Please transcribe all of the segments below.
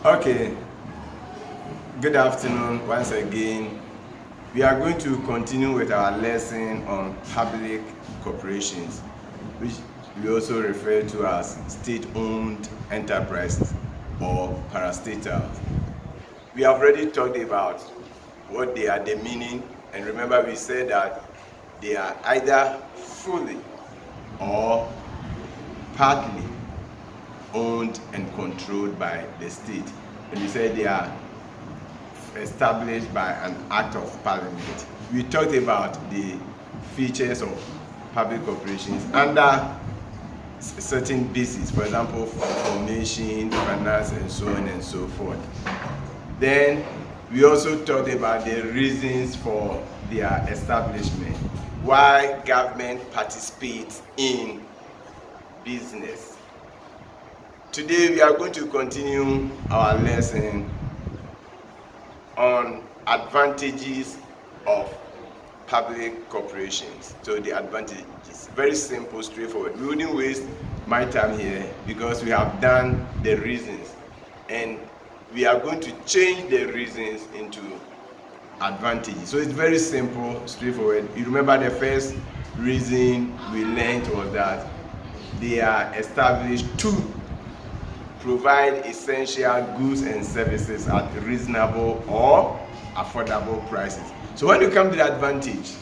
Okay, good afternoon once again. We are going to continue with our lesson on public corporations, which we also refer to as state-owned enterprises or parastatals. We have already talked about what they are, the meaning, and remember we said that they are either fully or partly owned and controlled by the state. And we said they are established by an act of parliament. We talked about the features of public corporations under certain bases, for example, formation, finance, and so on and so forth. Then we also talked about the reasons for their establishment, why government participates in business. Today we are going to continue our lesson on advantages of public corporations. So the advantages, very simple, straightforward. We wouldn't waste my time here because we have done the reasons, and we are going to change the reasons into advantages. So it's very simple, straightforward. You remember the first reason we learned was that they are established to provide essential goods and services at reasonable or affordable prices. So when you come to the advantage,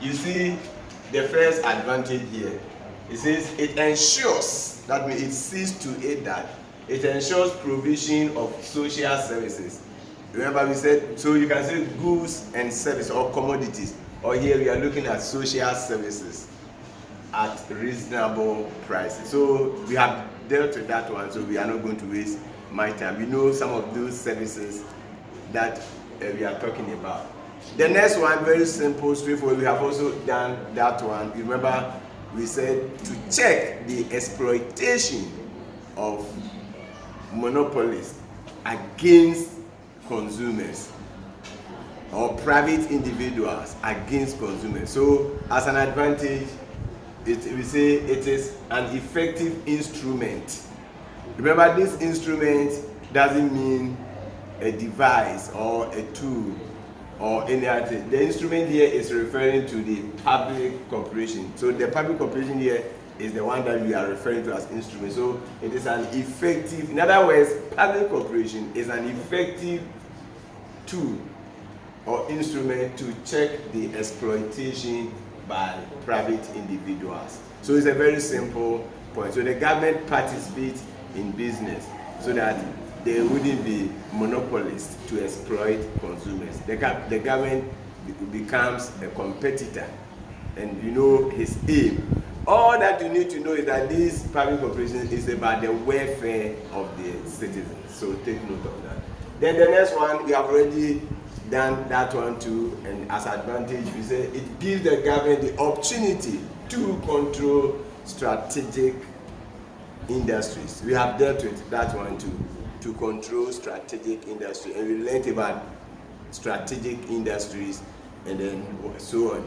you see the first advantage here. It says it ensures, that means it sees to it that it ensures provision of social services. Remember we said, so you can say goods and services or commodities, or here we are looking at social services at reasonable prices. So we have dealt with that one, so we are not going to waste my time. We know some of those services that we are talking about. The next one, very simple, straightforward. We have also done that one. Remember we said to check the exploitation of monopolists against consumers or private individuals against consumers. So as an advantage, we say it is an effective instrument. Remember, this instrument doesn't mean a device or a tool or any other thing. The instrument here is referring to the public corporation. So the public corporation here is the one that we are referring to as instrument. So it is an effective, in other words, public corporation is an effective tool or instrument to check the exploitation by private individuals. So it's a very simple point. So the government participates in business so that there wouldn't be monopolists to exploit consumers. The government becomes a competitor, and you know his aim. All that you need to know is that this public corporation is about the welfare of the citizens. So take note of that. Then the next one, we have already done that one too, and as advantage we say it gives the government the opportunity to control strategic industries. We have dealt with that one too, to control strategic industry, and we learned about strategic industries and then so on,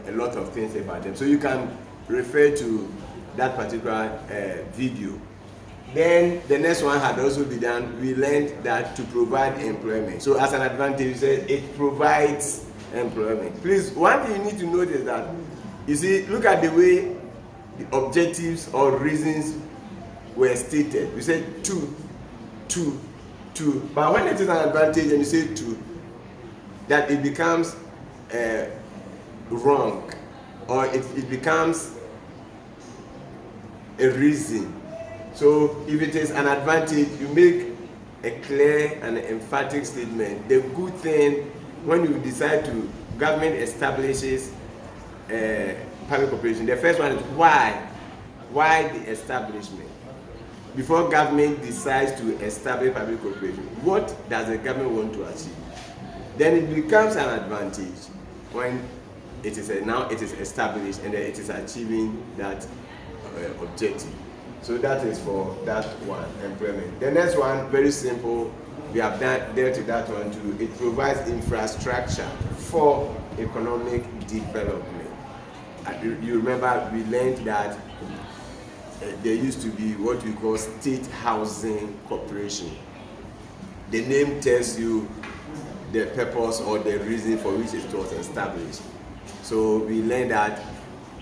a lot of things about them. So you can refer to that particular video. Then the next one had also been done. We learned that to provide employment. So as an advantage, we said it provides employment. Please, one thing you need to note is that, you see, look at the way the objectives or reasons were stated. We said to. But when it is an advantage and you say to, that it becomes wrong, or it becomes a reason. So if it is an advantage, you make a clear and emphatic statement. The good thing, when you decide to, government establishes public corporation, the first one is why the establishment. Before government decides to establish public corporation, what does the government want to achieve? Then it becomes an advantage when it is now it is established and it is achieving that objective. So that is for that one, employment. The next one, very simple. We have dealt with that one too. It provides infrastructure for economic development. You remember we learned that there used to be what we call State Housing Corporation. The name tells you the purpose or the reason for which it was established. So we learned that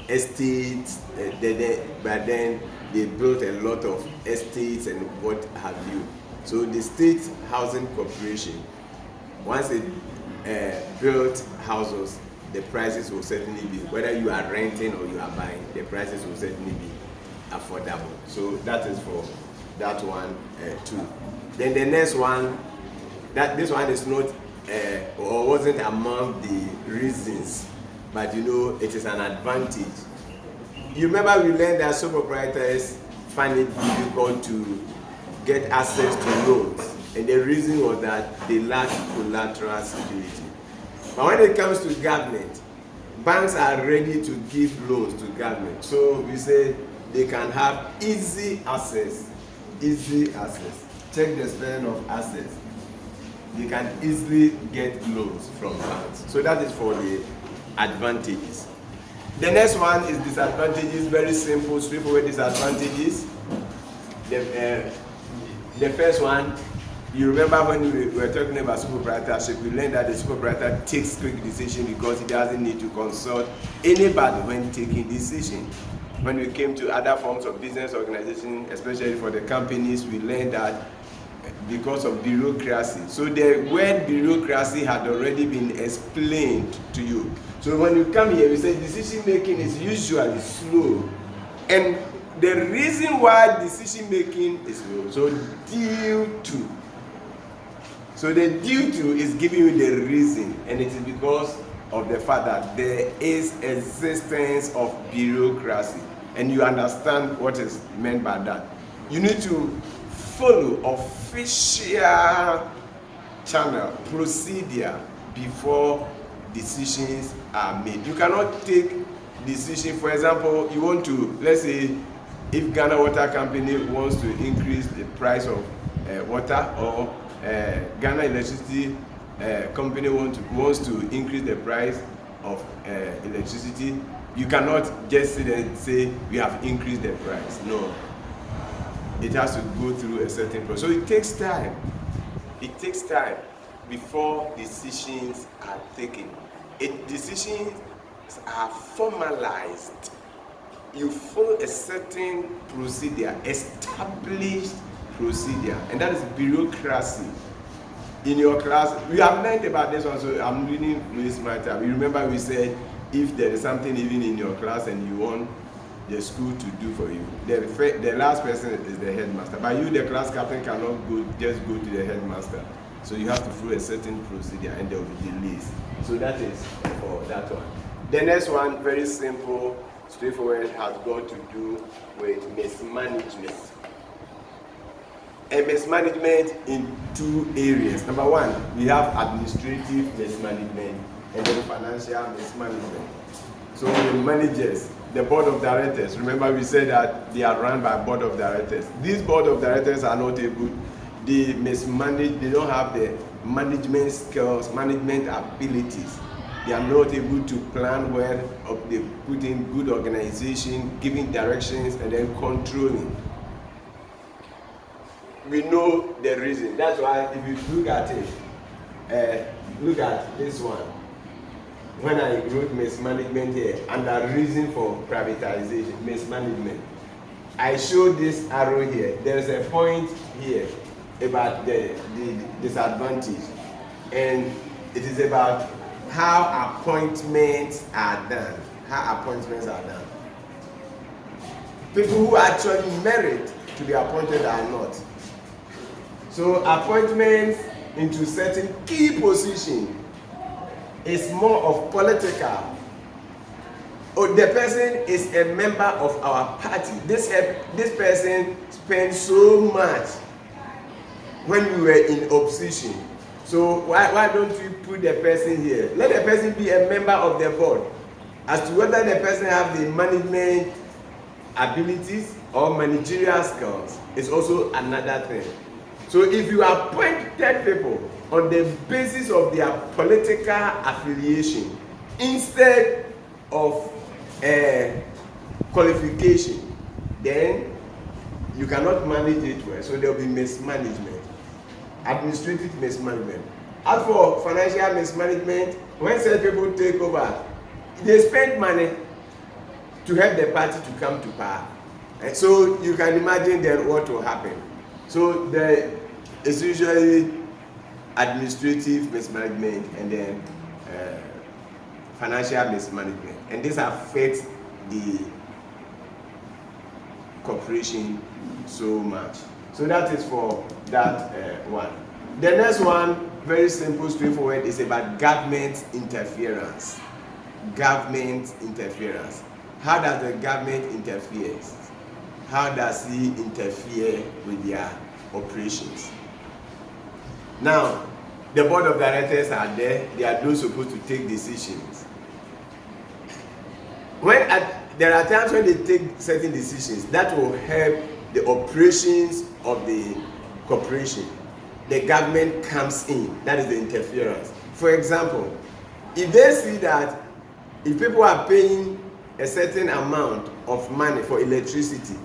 estates, but then they built a lot of estates and what have you. So the State Housing Corporation, once it built houses, the prices will certainly be, whether you are renting or you are buying, the prices will certainly be affordable. So that is for that one too. Then the next one, this one is not or wasn't among the reasons, but you know it is an advantage. You remember we learned that sole proprietors find it difficult to get access to loans, and the reason was that they lack collateral security. But when it comes to government, banks are ready to give loans to government. So we say they can have easy access. Easy access. Check the spelling of access. They can easily get loans from banks. So that is for the advantages. The next one is disadvantages. Very simple, straightforward disadvantages. The first one, you remember when we were talking about sole proprietorship, we learned that the sole proprietor takes quick decision because he doesn't need to consult anybody when taking decision. When we came to other forms of business organization, especially for the companies, we learned that because of bureaucracy. So the word bureaucracy had already been explained to you. So when you come here, we say decision making is usually slow. And the reason why decision making is slow, so due to. So the due to is giving you the reason, and it is because of the fact that there is existence of bureaucracy. And you understand what is meant by that. You need to follow official channel, procedure before decisions are made. You cannot take decision, for example, you want to, let's say, if Ghana Water Company wants to increase the price of water, or Ghana Electricity Company wants to increase the price of electricity, you cannot just sit and say we have increased the price. No. It has to go through a certain process. So it takes time. It takes time before decisions are taken. Decisions are formalized. You follow a certain procedure, established procedure, and that is bureaucracy. In your class, we have learned about this one, so I'm really wasting my time. You remember we said if there is something even in your class and you want the school to do for you, the last person is the headmaster. But you, the class captain, cannot just go to the headmaster. So you have to follow a certain procedure, and there will be delays. So that is for that one. The next one, very simple, straightforward, has got to do with mismanagement. And mismanagement in two areas. Number one, we have administrative mismanagement and then financial mismanagement. So the managers, the board of directors, remember we said that they are run by board of directors. These board of directors are not able, they mismanage, they don't have the management skills, management abilities. They are not able to plan well, they put in good organization, giving directions and then controlling. We know the reason. That's why if you look at it, look at this one. When I wrote mismanagement here, and the reason for privatization, mismanagement, I showed this arrow here. There's a point here about the disadvantage, and it is about how appointments are done. How appointments are done. People who actually merit to be appointed are not. So appointments into certain key position is more of political. Oh, the person is a member of our party. This person spent so much when we were in opposition. So why don't we put the person here? Let the person be a member of the board. As to whether the person have the management abilities or managerial skills is also another thing. So if you appointed people on the basis of their political affiliation instead of qualification, then you cannot manage it well, so there will be mismanagement, administrative mismanagement. As for financial mismanagement, when such people take over, they spend money to help the party to come to power. And so you can imagine then what will happen. So there is usually administrative mismanagement and then financial mismanagement, and this affects the corporation so much. So that is for that one. The next one, very simple, straightforward, is about government interference. Government interference. How does the government interfere? How does he interfere with their operations? Now, the board of directors are there. They are those supposed to take decisions. There are times when they take certain decisions that will help the operations of the corporation. The government comes in. That is the interference. For example, if they see that if people are paying a certain amount of money for electricity,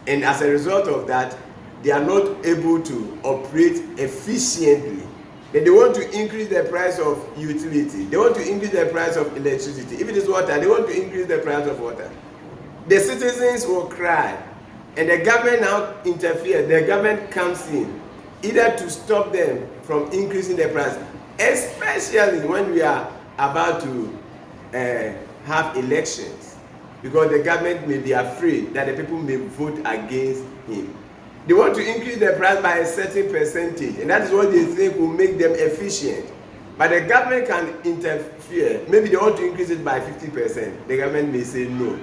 and as a result of that, they are not able to operate efficiently, then they want to increase the price of utility. They want to increase the price of electricity. If it is water, they want to increase the price of water. The citizens will cry, and the government now interferes. The government comes in, either to stop them from increasing the price, especially when we are about to have elections, because the government may be afraid that the people may vote against him. They want to increase the price by a certain percentage, and that is what they think will make them efficient. But the government can interfere. Maybe they want to increase it by 50%. The government may say, no,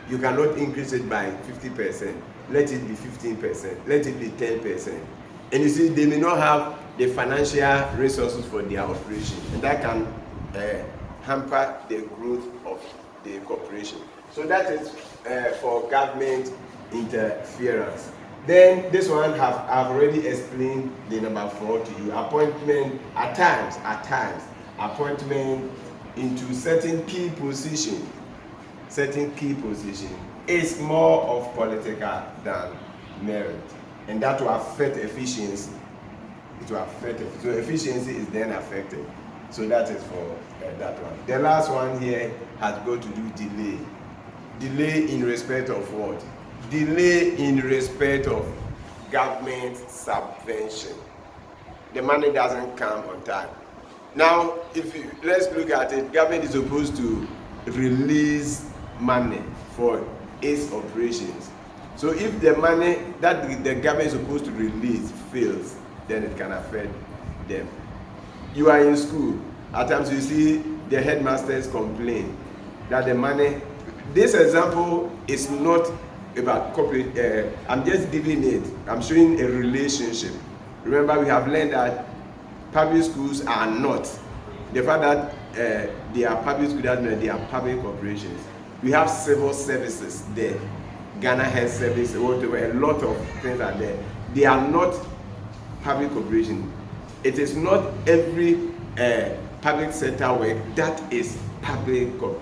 you cannot increase it by 50%. Let it be 15%. Let it be 10%. And you see, they may not have the financial resources for their operation, and that can hamper the growth of the corporation. So that is for government interference. Then this one I've already explained the number 4 to you. Appointment at times, appointment into certain key position is more of political than merit, and that will affect efficiency. It will affect it. So efficiency is then affected. So that is for that one. The last one here has got to do delay. Delay in respect of what? Delay in respect of government subvention. The money doesn't come on time. Now, let's look at it. Government is supposed to release money for its operations. So if the money that the government is supposed to release fails, then it can affect them. You are in school. At times you see the headmasters complain that the money. This example is not about corporate. I'm just giving it. I'm showing a relationship. Remember, we have learned that public schools are not. The fact that they are public schools doesn't mean they are public corporations. We have civil services there. Ghana Health Service, whatever, a lot of things are there. They are not public corporations. It is not every public sector work that is public corporation.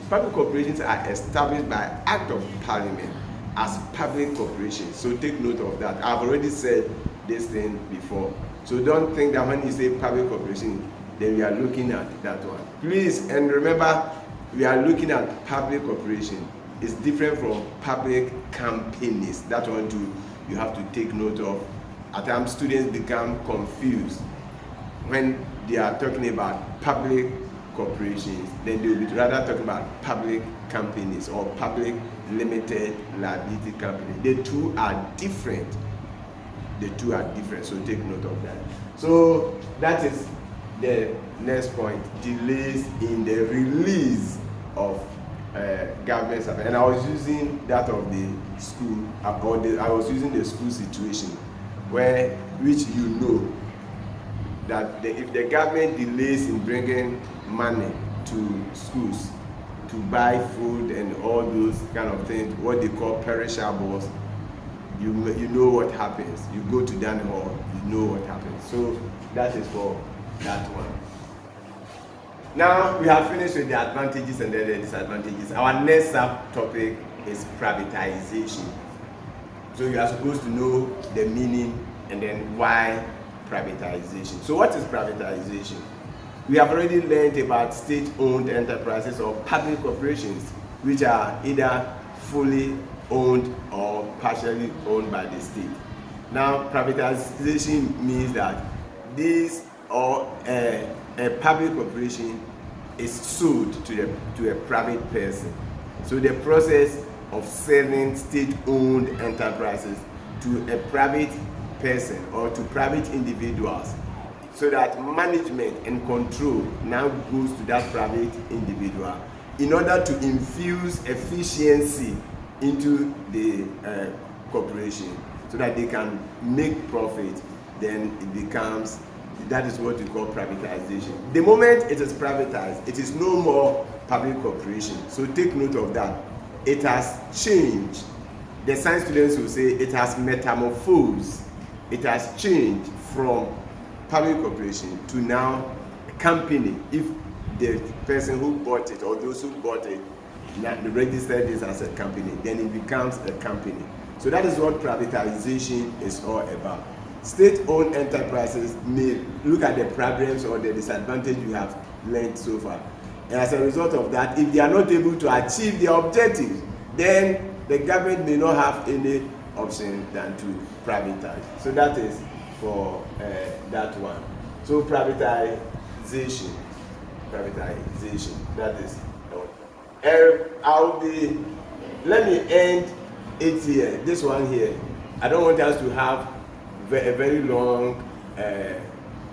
Public corporations are established by Act of Parliament as public corporations. So take note of that. I've already said this thing before. So don't think that when you say public corporation, then we are looking at that one. Please, and remember, we are looking at public corporation. It's different from public companies. That one too, you have to take note of. At times, students become confused when they are talking about public corporations. Then they will be rather talking about public companies or public limited liability company. The two are different. So take note of that. So that is the next point: delays in the release of government support. And I was using that of the school, I was using the school situation, which you know that if the government delays in bringing money to schools to buy food and all those kind of things, what they call perishables, you know what happens. You go to Danny Hall, you know what happens. So that is for that one. Now we have finished with the advantages and the disadvantages. Our next subtopic is privatization. So you are supposed to know the meaning and then why privatization. So what is privatization? We have already learned about state-owned enterprises or public corporations, which are either fully owned or partially owned by the state. Now, privatization means that this or a public corporation is sold to a private person. So the process of selling state-owned enterprises to a private person or to private individuals, so that management and control now goes to that private individual in order to infuse efficiency into the corporation so that they can make profit. Then it becomes, that is what we call privatization. The moment it is privatized, it is no more public corporation. So take note of that. It has changed. The science students will say it has metamorphosed. It has changed from public corporation to now a company. If the person who bought it or those who bought it registered this as a company, then it becomes a company. So that is what privatization is all about. State-owned enterprises may look at the problems or the disadvantage we have learned so far. And as a result of that, if they are not able to achieve their objectives, then the government may not have any option than to privatize. So that is for that one. So privatization, that is. Let me end it here. This one here. I don't want us to have a very long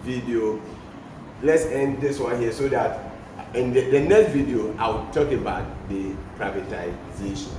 video. Let's end this one here so that in the next video I'll talk about the privatization.